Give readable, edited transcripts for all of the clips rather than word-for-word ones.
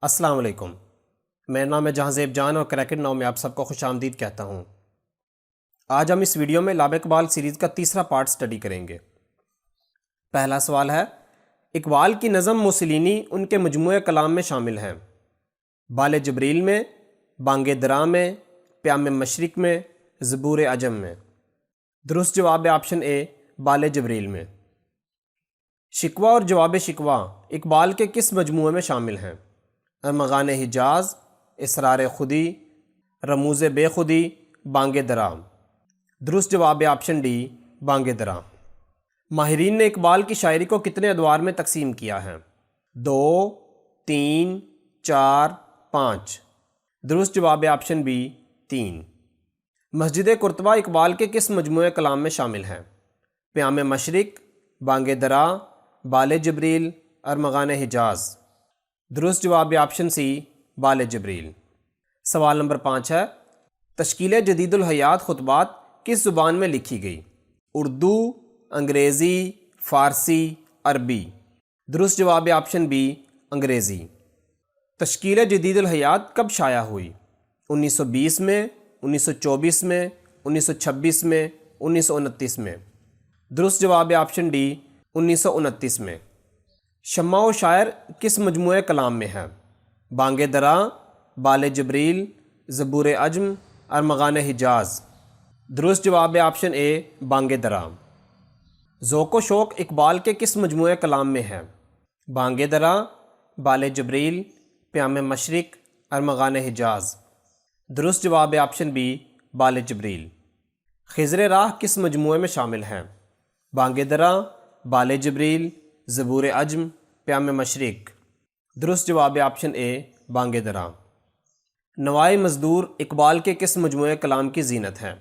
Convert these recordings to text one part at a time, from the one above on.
السلام علیکم، میرا نام ہے جہاں زیب جان اور کریکٹ ناؤ میں آپ سب کو خوش آمدید کہتا ہوں۔ آج ہم اس ویڈیو میں لابِ اقبال سیریز کا تیسرا پارٹ سٹڈی کریں گے۔ پہلا سوال ہے، اقبال کی نظم موسیلینی ان کے مجموعہ کلام میں شامل ہیں؟ بال جبریل میں، بانگ درا میں، پیام مشرق میں، زبور عجم میں؟ درست جواب ہے آپشن اے، بال جبریل میں۔ شکوہ اور جواب شکوہ اقبال کے کس مجموعے میں شامل ہیں؟ ارمغان حجاز، اسرار خودی، رموز بے خودی، بانگ درا؟ درست جواب ہے آپشن ڈی، بانگ درا۔ ماہرین نے اقبال کی شاعری کو کتنے ادوار میں تقسیم کیا ہے؟ 2، 3، 4، 5؟ درست جواب ہے آپشن بی، 3۔ مسجد قرطبہ اقبال کے کس مجموعہ کلام میں شامل ہے؟ پیام مشرق، بانگ درا، بال جبریل، ارمغان حجاز؟ درست جواب ہے آپشن سی، بال جبریل۔ سوال نمبر 5 ہے، تشکیل جدید الحیات خطبات کس زبان میں لکھی گئی؟ اردو، انگریزی، فارسی، عربی؟ درست جواب ہے آپشن بی، انگریزی۔ تشکیل جدید الحیات کب شائع ہوئی؟ 1920 میں، 1924 میں، 1926 میں، 1929 میں؟ درست جواب ہے آپشن ڈی، 1929 میں۔ شمع و شاعر کس مجموعہ کلام میں ہے؟ بانگ درا، بال جبریل، زبور عجم، ارمغان حجاز؟ درست جواب ہے آپشن اے، بانگ درا۔ ذوق و شوق اقبال کے کس مجموعہ کلام میں ہے؟ بانگ درا، بال جبریل، پیام مشرق، ارمغان حجاز؟ درست جواب ہے آپشن بی، بال جبریل۔ خضر راہ کس مجموعے میں شامل ہیں؟ بانگ درا، بال جبریل، زبور عجم، پیام مشرق؟ درست جواب ہے آپشن اے، بانگ درا۔ نوائے مزدور اقبال کے کس مجموعہ کلام کی زینت ہے؟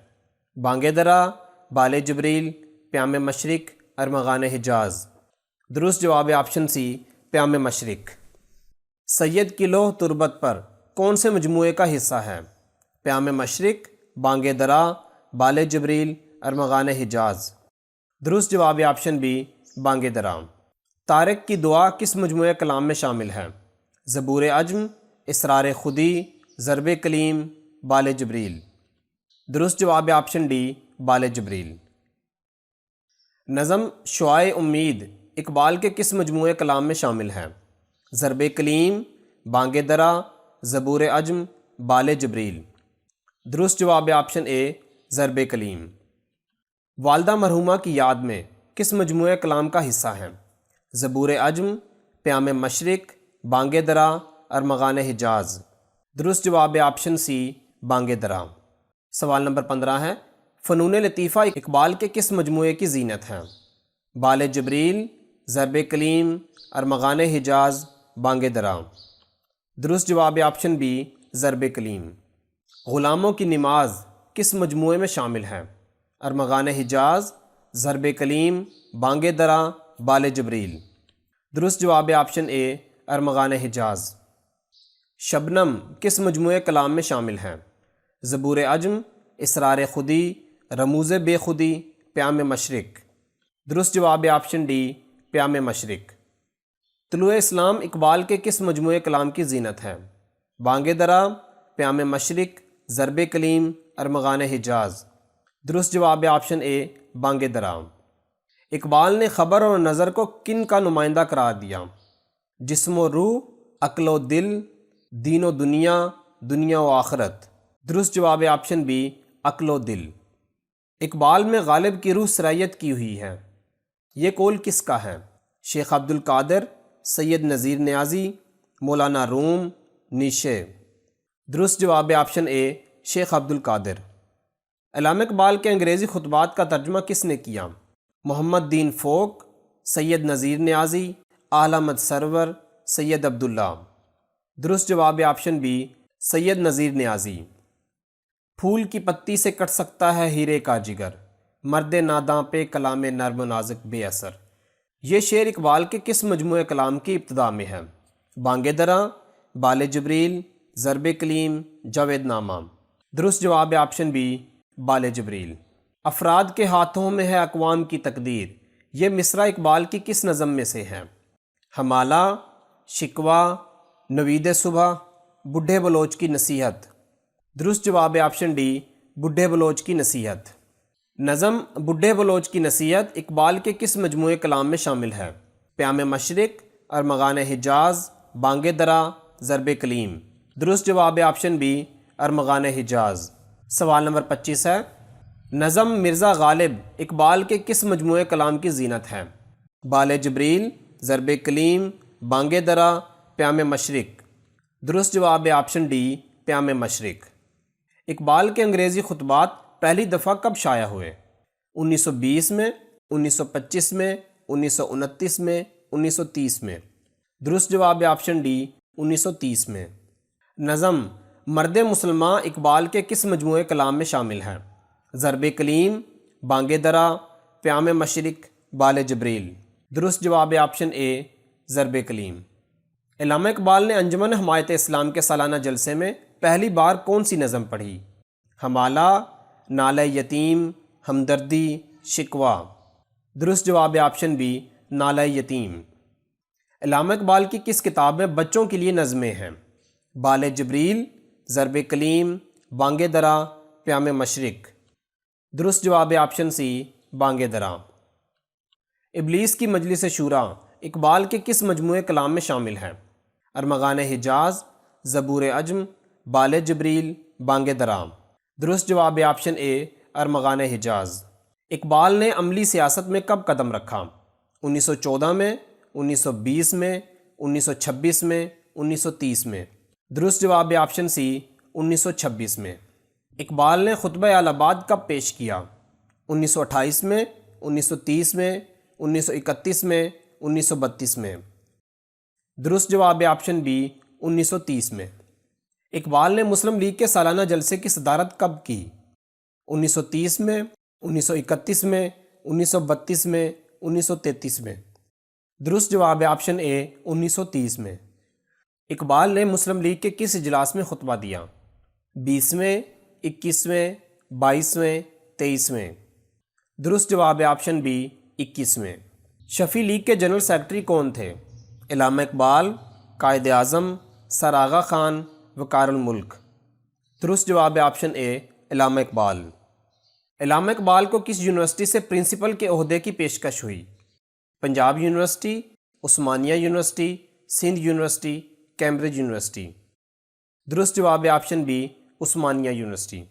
بانگ درا، بال جبریل، پیام مشرق، ارمغان حجاز؟ درست جواب ہے آپشن سی، پیام مشرق۔ سید کی لوح تربت پر کون سے مجموعے کا حصہ ہے؟ پیام مشرق، بانگ درا، بال جبریل، ارمغان حجاز؟ درست جواب ہے آپشن بی، بانگ درا۔ طارق کی دعا کس مجموعہ کلام میں شامل ہے؟ زبور عجم، اسرار خودی، ضرب کلیم، بال جبریل؟ درست جواب ہے آپشن ڈی، بال جبریل۔ نظم شعاع امید اقبال کے کس مجموعہ کلام میں شامل ہے؟ ضرب کلیم، بانگ درا، زبور عجم، بال جبریل؟ درست جواب ہے آپشن اے، ضرب کلیم۔ والدہ مرحومہ کی یاد میں کس مجموعہ کلام کا حصہ ہے؟ زبور عجم، پیام مشرق، بانگ درا، ارمغان حجاز؟ درست جواب ہے آپشن سی، بانگ درا۔ سوال نمبر 15 ہے، فنون لطیفہ اقبال کے کس مجموعے کی زینت ہے؟ بال جبریل، ضرب کلیم، ارمغان حجاز، بانگ درا؟ درست جواب ہے آپشن بی، ضرب کلیم۔ غلاموں کی نماز کس مجموعے میں شامل ہے؟ ارمغان حجاز، ضرب کلیم، بانگ درا، بال جبریل؟ درست جواب ہے آپشن اے، ارمغان حجاز۔ شبنم کس مجموعہ کلام میں شامل ہیں؟ زبور عجم، اسرار خودی، رموز بے خودی، پیام مشرق؟ درست جواب ہے آپشن ڈی، پیام مشرق۔ طلوع اسلام اقبال کے کس مجموعہ کلام کی زینت ہے؟ بانگ درا، پیام مشرق، ضرب کلیم، ارمغان حجاز؟ درست جواب ہے آپشن اے، بانگ درا۔ اقبال نے خبر اور نظر کو کن کا نمائندہ قرار دیا؟ جسم و روح، عقل و دل، دین و دنیا، دنیا و آخرت؟ درست جواب ہے آپشن بی، عقل و دل۔ اقبال میں غالب کی روح سرایت کی ہوئی ہے، یہ قول کس کا ہے؟ شیخ عبد القادر، سید نذیر نیازی، مولانا روم، نیشے؟ درست جواب ہے آپشن اے، شیخ عبد القادر۔ علامہ اقبال کے انگریزی خطبات کا ترجمہ کس نے کیا؟ محمد دین فوک، سید نذیر نیازی، اعلی احمد سرور، سید عبداللہ؟ درست جواب ہے آپشن بی، سید نذیر نیازی۔ پھول کی پتی سے کٹ سکتا ہے ہیرے کا جگر، مرد ناداں پہ کلام نرم و نازک بے اثر؟ یہ شعر اقبال کے کس مجموعہ کلام کی ابتدا میں ہے؟ بانگ درا، بال جبریل، ضرب کلیم، جاوید نامہ؟ درست جواب ہے آپشن بی، بال جبریل۔ افراد کے ہاتھوں میں ہے اقوام کی تقدیر، یہ مصرع اقبال کی کس نظم میں سے ہے؟ حمالہ، شکوہ، نوید صبح، بڈھے بلوچ کی نصیحت۔ درست جواب ہے آپشن ڈی، بڈھے بلوچ کی نصیحت۔ نظم بڈھے بلوچ کی نصیحت اقبال کے کس مجموعے کلام میں شامل ہے؟ پیام مشرق، ارمغان حجاز، بانگ درا، ضرب کلیم۔ درست جواب ہے آپشن بی، ارمغان حجاز۔ سوال نمبر 25 ہے، نظم مرزا غالب اقبال کے کس مجموعے کلام کی زینت ہے؟ بال جبریل، ضرب کلیم، بانگ درا، پیام مشرق۔ درست جواب ہے آپشن ڈی، پیام مشرق۔ اقبال کے انگریزی خطبات پہلی دفعہ کب شائع ہوئے؟ 1920 میں، 1925 میں، 1929 میں، 1930 میں۔ درست جواب ہے آپشن ڈی، 1930 میں۔ نظم مرد مسلماں اقبال کے کس مجموعے کلام میں شامل ہے؟ ضرب کلیم، بانگ درا، پیام مشرق، بال جبریل۔ درست جواب ہے آپشن اے، ضرب کلیم۔ علامہ اقبال نے انجمن حمایت اسلام کے سالانہ جلسے میں پہلی بار کون سی نظم پڑھی؟ حمالہ، نالہ یتیم، ہمدردی، شکوہ۔ درست جواب ہے آپشن بی، نالہ یتیم۔ علامہ اقبال کی کس کتاب میں بچوں کے لیے نظمیں ہیں؟ بال جبریل، ضرب کلیم، بانگ درا، پیام مشرق۔ درست جواب ہے آپشن سی، بانگ درا۔ ابلیس کی مجلس شورا اقبال کے کس مجموعے کلام میں شامل ہے؟ ارمغان حجاز، زبور عجم، بال جبریل، بانگ درا۔ درست جواب ہے آپشن اے، ارمغان حجاز۔ اقبال نے عملی سیاست میں کب قدم رکھا؟ 1914 میں، 1920 میں، 1926 میں، 1930 میں۔ درست جواب ہے آپشن سی، 1926 میں۔ اقبال نے خطبہ اہل آباد کب پیش کیا؟ 1928 میں، 1930 میں، 1931 میں، 1932 میں۔ درست جواب ہے آپشن بی، 1930 میں۔ اقبال نے مسلم لیگ کے سالانہ جلسے کی صدارت کب کی؟ 1930 میں، 1931 میں، 1932 میں، 1933 میں۔ درست جواب ہے آپشن اے، 1930 میں۔ اقبال نے مسلم لیگ کے کس اجلاس میں خطبہ دیا؟ 20ویں، 21ویں، 22ویں، 23ویں۔ درست جواب ہے آپشن بی، 21ویں۔ شفیع لیگ کے جنرل سیکرٹری کون تھے؟ علامہ اقبال، قائد اعظم، سر آغا خان، وقار الملک۔ درست جواب ہے آپشن اے، علامہ اقبال۔ علامہ اقبال کو کس یونیورسٹی سے پرنسپل کے عہدے کی پیشکش ہوئی؟ Punjab University, Osmania University, Sindh University, Cambridge University. درست جواب ہے آپشن بی، عثمانیہ یونیورسٹی۔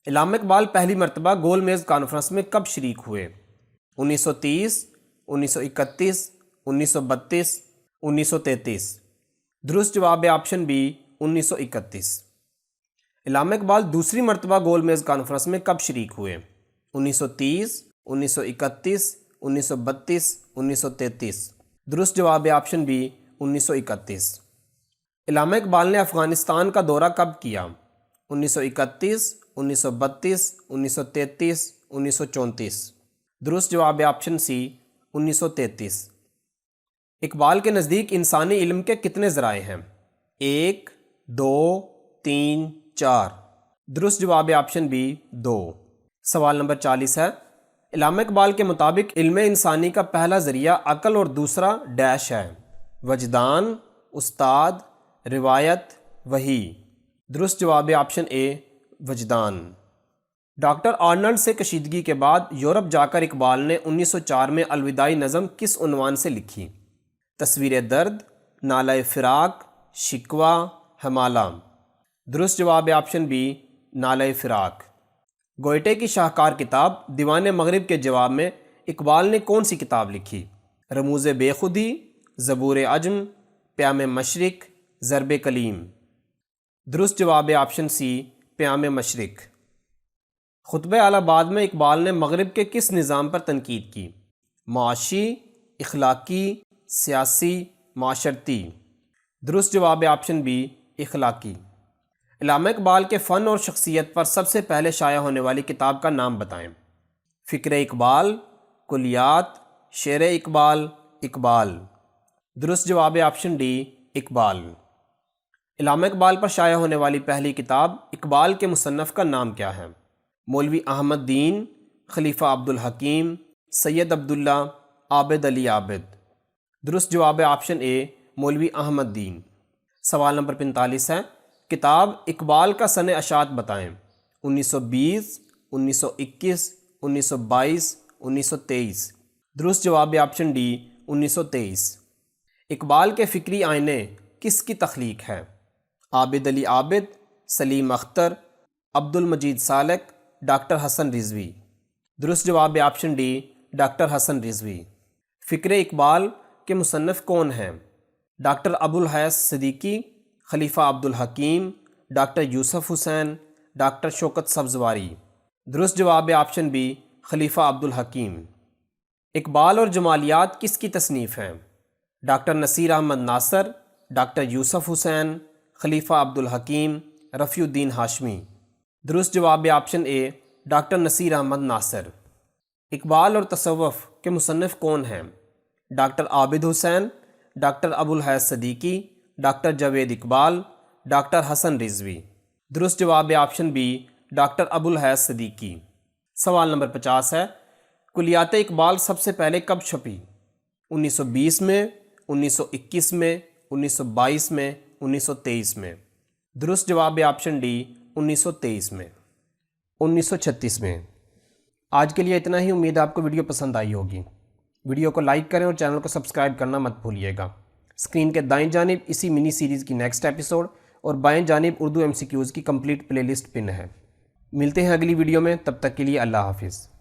علامہ اقبال پہلی مرتبہ گول میز کانفرنس میں کب شریک ہوئے؟ 1930، 1931، 1932، 1933۔ درست جواب ہے آپشن بی، 1931۔ علامہ اقبال دوسری مرتبہ گول میز کانفرنس میں کب شریک ہوئے؟ 1930، 1931، 1932، 1933۔ درست جواب ہے آپشن بی، 1931۔ علامہ اقبال نے افغانستان کا دورہ کب کیا؟ 1931، 1932، 1933، 1934۔ درست جواب ہے آپشن سی، 1933۔ اقبال کے نزدیک انسانی علم کے کتنے ذرائع ہیں؟ 1، 2، 3، 4۔ درست جواب ہے آپشن بی، 2۔ سوال نمبر 40 ہے، علامہ اقبال کے مطابق علم انسانی کا پہلا ذریعہ عقل اور دوسرا ڈیش ہے؟ وجدان، استاد، روایت، وحی۔ درست جواب ہے آپشن اے، وجدان۔ ڈاکٹر آرنلڈ سے کشیدگی کے بعد یورپ جا کر اقبال نے 1904 میں الوداعی نظم کس عنوان سے لکھی؟ تصویر درد، نالہ فراق، شکوہ، حمالہ۔ درست جواب ہے آپشن بی، نالہ فراق۔ گوئٹے کی شاہکار کتاب دیوان مغرب کے جواب میں اقبال نے کون سی کتاب لکھی؟ رموز بے خودی، زبور عجم، پیام مشرق، ضرب کلیم۔ درست جواب ہے آپشن سی، پیام مشرق۔ خطبہ اہل آباد میں اقبال نے مغرب کے کس نظام پر تنقید کی؟ معاشی، اخلاقی، سیاسی، معاشرتی۔ درست جواب ہے آپشن بی، اخلاقی۔ علامہ اقبال کے فن اور شخصیت پر سب سے پہلے شائع ہونے والی کتاب کا نام بتائیں۔ فکر اقبال، کلیات، شعر اقبال، اقبال۔ درست جواب ہے آپشن ڈی، اقبال۔ علامہ اقبال پر شائع ہونے والی پہلی کتاب اقبال کے مصنف کا نام کیا ہے؟ مولوی احمد دین، خلیفہ عبد الحکیم، سید عبداللہ، عابد علی عابد۔ درست جواب ہے آپشن اے، مولوی احمد دین۔ سوال نمبر 45 ہے، کتاب اقبال کا سن اشاعت بتائیں۔ 1920، 1921، 1922، 1923۔ درست جواب آپشن ڈی 1923۔ اقبال کے فکری آئینے کس کی تخلیق ہے؟ عابد علی عابد، سلیم اختر، عبد المجید سالک، ڈاکٹر حسن رضوی۔ درست جواب آپشن ڈی ڈاکٹر حسن رضوی۔ فکر اقبال کے مصنف کون ہیں؟ ڈاکٹر ابو الحیث صدیقی، خلیفہ عبد الحکیم، ڈاکٹر یوسف حسین، ڈاکٹر شوکت سبزواری۔ درست جواب آپشن بی خلیفہ عبد الحکیم۔ اقبال اور جمالیات کس کی تصنیف ہیں؟ ڈاکٹر نصیر احمد ناصر، ڈاکٹر یوسف حسین، خلیفہ عبد الحکیم، رفیع الدین ہاشمی۔ درست جواب آپشن اے ڈاکٹر نصیر احمد ناصر۔ اقبال اور تصوف کے مصنف کون ہیں؟ ڈاکٹر عابد حسین، ڈاکٹر ابو الحیث صدیقی، ڈاکٹر جاوید اقبال، ڈاکٹر حسن رضوی۔ درست جواب آپشن بی ڈاکٹر ابو الحیث صدیقی۔ سوال نمبر 50 ہے، کلیات اقبال سب سے پہلے کب چھپی؟ 1920 میں، 1921 میں، 1922 میں، 1923 میں۔ درست جواب آپشن ڈی 1923 میں۔ 1936 میں۔ آج کے لیے اتنا ہی، امید ہے آپ کو ویڈیو پسند آئی ہوگی۔ ویڈیو کو لائک کریں اور چینل کو سبسکرائب کرنا مت بھولیے گا۔ اسکرین کے دائیں جانب اسی منی سیریز کی نیکسٹ ایپیسوڈ اور بائیں جانب اردو MCQs کی کمپلیٹ پلے لسٹ پن ہے۔ ملتے ہیں اگلی ویڈیو میں، تب تک کے لیے اللہ حافظ۔